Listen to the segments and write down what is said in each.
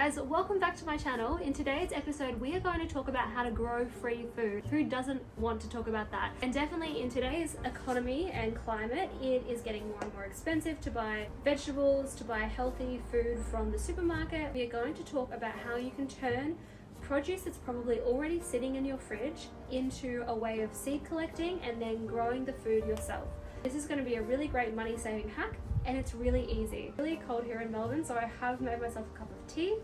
guys, welcome back to my channel. In today's episode we are going to talk about how to grow free food. Who doesn't want to talk about that? And definitely in today's economy and climate, it is getting more and more expensive to buy vegetables, to buy healthy food from the supermarket. We are going to talk about how you can turn produce that's probably already sitting in your fridge into a way of seed collecting and then growing the food yourself. This is going to be a really great money saving hack, and it's really easy. It's really cold here in Melbourne, so I have made myself a cup of tea.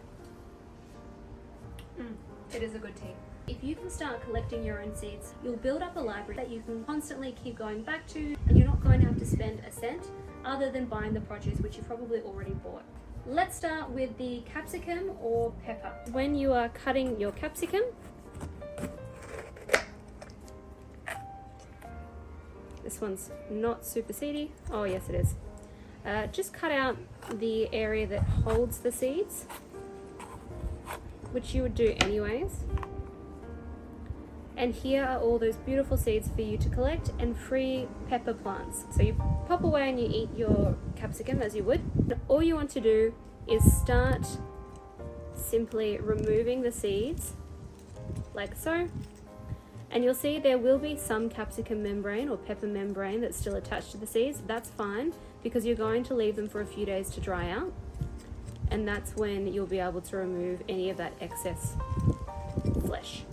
It is a good tea. If you can start collecting your own seeds, you'll build up a library that you can constantly keep going back to, and you're not going to have to spend a cent other than buying the produce, which you probably already bought. Let's start with the capsicum or pepper. When you are cutting your capsicum, this one's not super seedy. Oh yes it is. Just cut out the area that holds the seeds, which you would do anyways. And here are all those beautiful seeds for you to collect and free pepper plants. So you pop away and you eat your capsicum as you would. All you want to do is start simply removing the seeds like so. And you'll see there will be some capsicum membrane or pepper membrane that's still attached to the seeds. That's fine, because you're going to leave them for a few days to dry out. And that's when you'll be able to remove any of that excess flesh.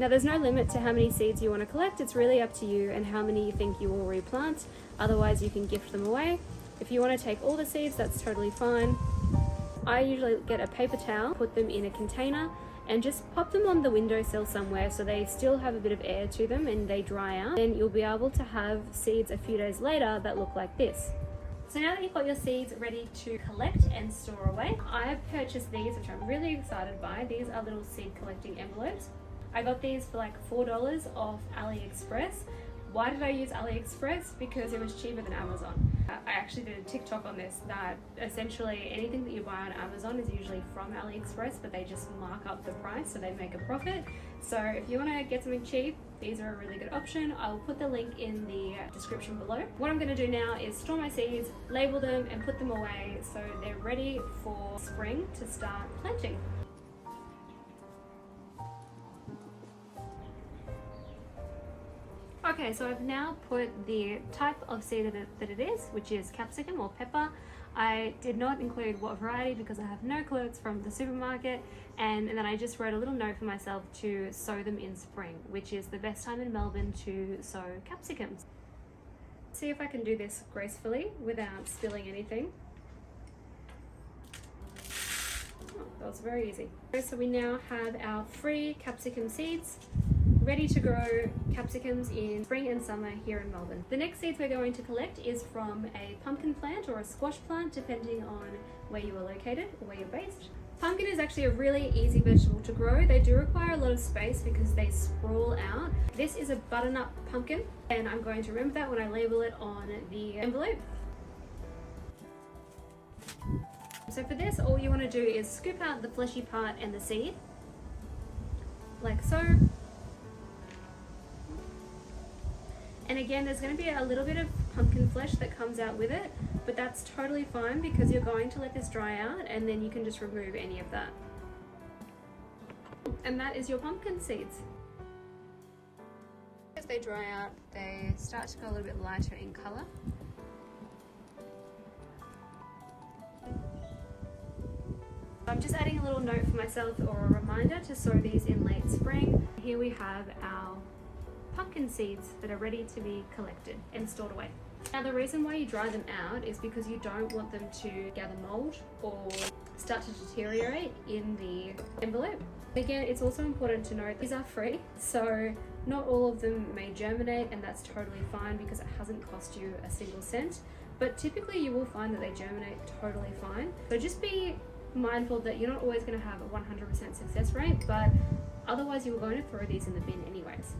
Now there's no limit to how many seeds you want to collect. It's really up to you and how many you think you will replant. Otherwise you can gift them away. If you want to take all the seeds, that's totally fine. I usually get a paper towel, put them in a container, and just pop them on the windowsill somewhere so they still have a bit of air to them and they dry out. Then you'll be able to have seeds a few days later that look like this. So now that you've got your seeds ready to collect and store away, I have purchased these, which I'm really excited by. These are little seed collecting envelopes. I got these for like $4 off AliExpress. Why did I use AliExpress? Because it was cheaper than Amazon. I actually did a TikTok on this, that essentially anything that you buy on Amazon is usually from AliExpress, but they just mark up the price so they make a profit. So if you want to get something cheap, these are a really good option. I'll put the link in the description below. What I'm going to do now is store my seeds, label them and put them away so they're ready for spring to start planting. Okay, so I've now put the type of seed that it is, which is capsicum or pepper. I did not include what variety because I have no clue, it's from the supermarket. And then I just wrote a little note for myself to sow them in spring, which is the best time in Melbourne to sow capsicums. See if I can do this gracefully without spilling anything. Oh, that was very easy. So we now have our free capsicum seeds, ready to grow capsicums in spring and summer here in Melbourne. The next seeds we're going to collect is from a pumpkin plant or a squash plant, depending on where you are located or where you're based. Pumpkin is actually a really easy vegetable to grow. They do require a lot of space because they sprawl out. This is a butternut pumpkin, and I'm going to remember that when I label it on the envelope. So for this, all you want to do is scoop out the fleshy part and the seed, like so. And again, there's going to be a little bit of pumpkin flesh that comes out with it, but that's totally fine because you're going to let this dry out and then you can just remove any of that. And that is your pumpkin seeds. As they dry out, they start to go a little bit lighter in color. I'm just adding a little note for myself or a reminder to sow these in late spring. Here we have our pumpkin seeds that are ready to be collected and stored away. Now the reason why you dry them out is because you don't want them to gather mold or start to deteriorate in the envelope. Again, it's also important to note these are free, so not all of them may germinate, and that's totally fine because it hasn't cost you a single cent. But typically you will find that they germinate totally fine. So just be mindful that you're not always going to have a 100% success rate, but otherwise you are going to throw these in the bin anyways.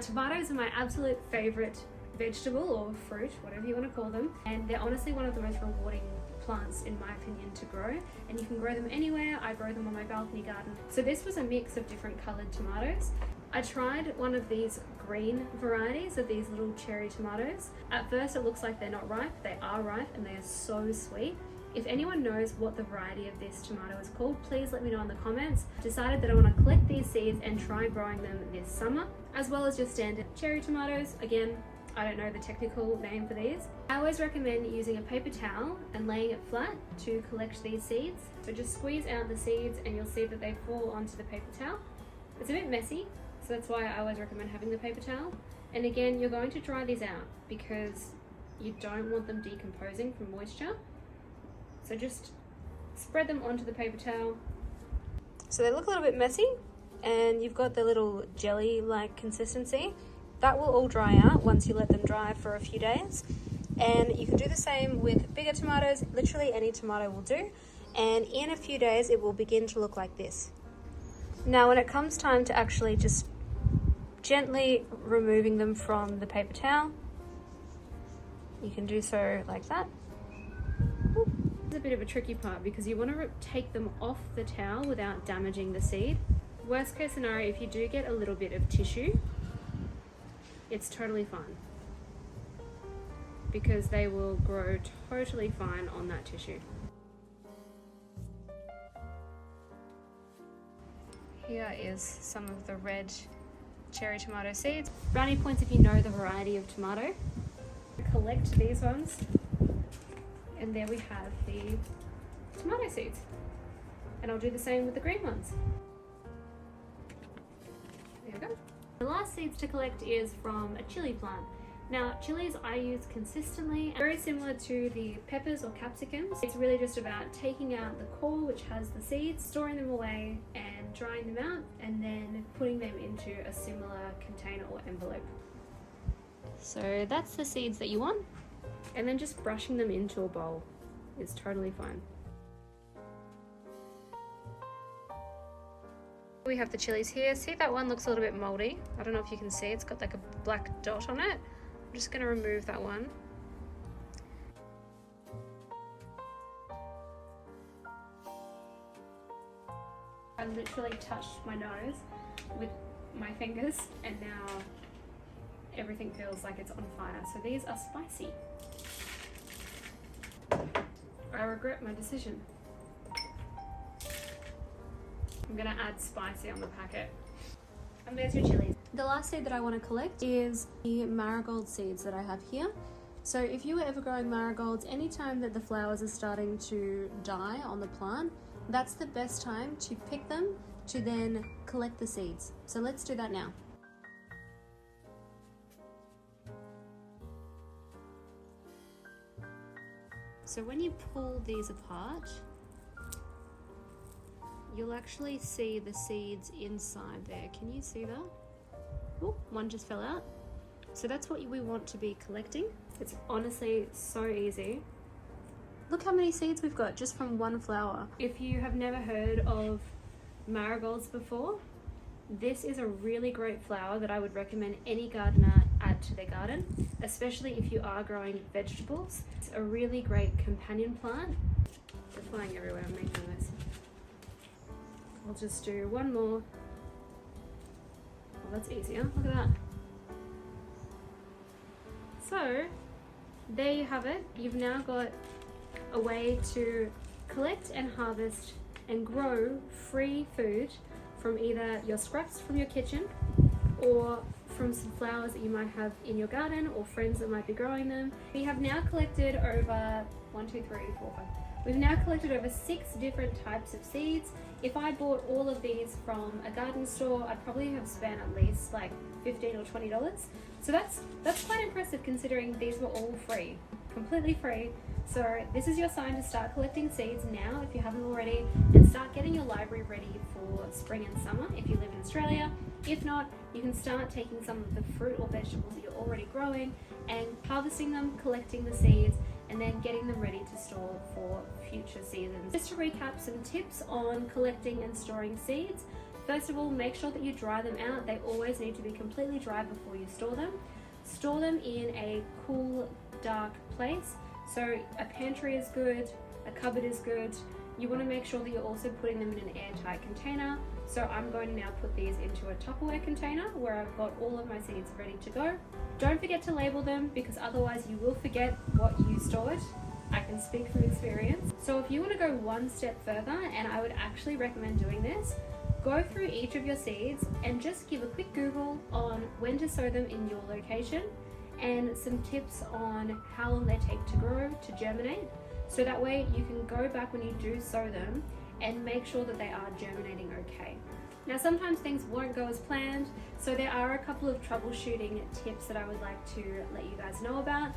Tomatoes are my absolute favorite vegetable or fruit, whatever you want to call them, and they're honestly one of the most rewarding plants in my opinion to grow, and you can grow them anywhere. I grow them on my balcony garden. So this was a mix of different colored tomatoes. I tried one of these green varieties of these little cherry tomatoes. At first it looks like they're not ripe. They are ripe and they are so sweet. If anyone knows what the variety of this tomato is called, please let me know in the comments. Decided that I want to collect these seeds and try growing them this summer, as well as just standard cherry tomatoes. Again, I don't know the technical name for these. I always recommend using a paper towel and laying it flat to collect these seeds. So just squeeze out the seeds and you'll see that they fall onto the paper towel. It's a bit messy, so that's why I always recommend having the paper towel. And again, you're going to dry these out because you don't want them decomposing from moisture. So just spread them onto the paper towel. So they look a little bit messy and you've got the little jelly-like consistency. That will all dry out once you let them dry for a few days. And you can do the same with bigger tomatoes. Literally any tomato will do. And in a few days, it will begin to look like this. Now, when it comes time to actually just gently removing them from the paper towel, you can do so like that. It's a bit of a tricky part because you want to take them off the towel without damaging the seed. Worst case scenario, if you do get a little bit of tissue, it's totally fine because they will grow totally fine on that tissue. Here is some of the red cherry tomato seeds. Brownie points if you know the variety of tomato. Collect these ones. And there we have the tomato seeds. And I'll do the same with the green ones. There we go. The last seeds to collect is from a chili plant. Now, chilies I use consistently, very similar to the peppers or capsicums. It's really just about taking out the core, which has the seeds, storing them away and drying them out, and then putting them into a similar container or envelope. So that's the seeds that you want. And then just brushing them into a bowl is totally fine. We have the chilies here. See, that one looks a little bit moldy. I don't know if you can see, it's got like a black dot on it. I'm just gonna remove that one. I literally touched my nose with my fingers and now everything feels like it's on fire. So these are spicy. I regret my decision. I'm gonna add spicy on the packet. And there's your chilies. The last seed that I want to collect is the marigold seeds that I have here. So if you were ever growing marigolds, anytime that the flowers are starting to die on the plant, that's the best time to pick them to then collect the seeds. So let's do that now. So when you pull these apart, you'll actually see the seeds inside there. Can you see that? Oh, one just fell out. So that's what we want to be collecting. It's honestly so easy. Look how many seeds we've got just from one flower. If you have never heard of marigolds before, this is a really great flower that I would recommend any gardener add to their garden, especially if you are growing vegetables. It's a really great companion plant. They're flying everywhere, I'm making a mess. I'll just do one more. Oh, that's easier, look at that. So, there you have it. You've now got a way to collect and harvest and grow free food from either your scraps from your kitchen or from some flowers that you might have in your garden or friends that might be growing them. We have now collected over 5. We've now collected over 6 different types of seeds. If I bought all of these from a garden store, I'd probably have spent at least like $15 or $20. So that's quite impressive considering these were all free, completely free. So this is your sign to start collecting seeds now if you haven't already, and start getting your library ready for spring and summer if you live in Australia. If not, you can start taking some of the fruit or vegetables that you're already growing and harvesting them, collecting the seeds, and then getting them ready to store for future seasons. Just to recap some tips on collecting and storing seeds. First of all, make sure that you dry them out. They always need to be completely dry before you store them. Store them in a cool, dark place. So a pantry is good, a cupboard is good. You want to make sure that you're also putting them in an airtight container. So I'm going to now put these into a Tupperware container where I've got all of my seeds ready to go. Don't forget to label them because otherwise you will forget what you stored. I can speak from experience. So if you want to go one step further, and I would actually recommend doing this, go through each of your seeds and just give a quick Google on when to sow them in your location and some tips on how long they take to grow, to germinate. So that way you can go back when you do sow them and make sure that they are germinating okay. Now sometimes things won't go as planned, so there are a couple of troubleshooting tips that I would like to let you guys know about.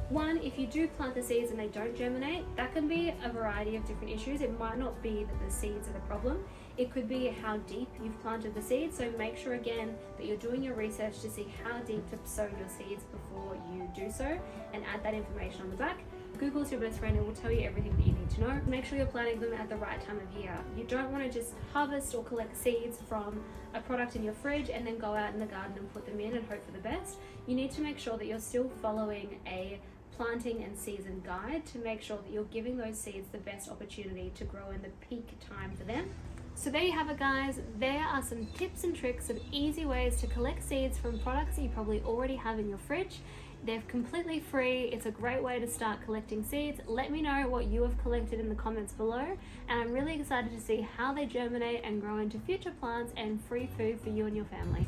One, if you do plant the seeds and they don't germinate, that can be a variety of different issues. It might not be that the seeds are the problem. It could be how deep you've planted the seeds. So make sure again that you're doing your research to see how deep to sow your seeds before you do so, and add that information on the back. Google's your best friend. It will tell you everything that you need to know. Make sure you're planting them at the right time of year. You don't want to just harvest or collect seeds from a product in your fridge and then go out in the garden and put them in and hope for the best. You need to make sure that you're still following a planting and season guide to make sure that you're giving those seeds the best opportunity to grow in the peak time for them. So there you have it, guys. There are some tips and tricks of easy ways to collect seeds from products that you probably already have in your fridge. They're completely free. It's a great way to start collecting seeds. Let me know what you have collected in the comments below, and I'm really excited to see how they germinate and grow into future plants and free food for you and your family.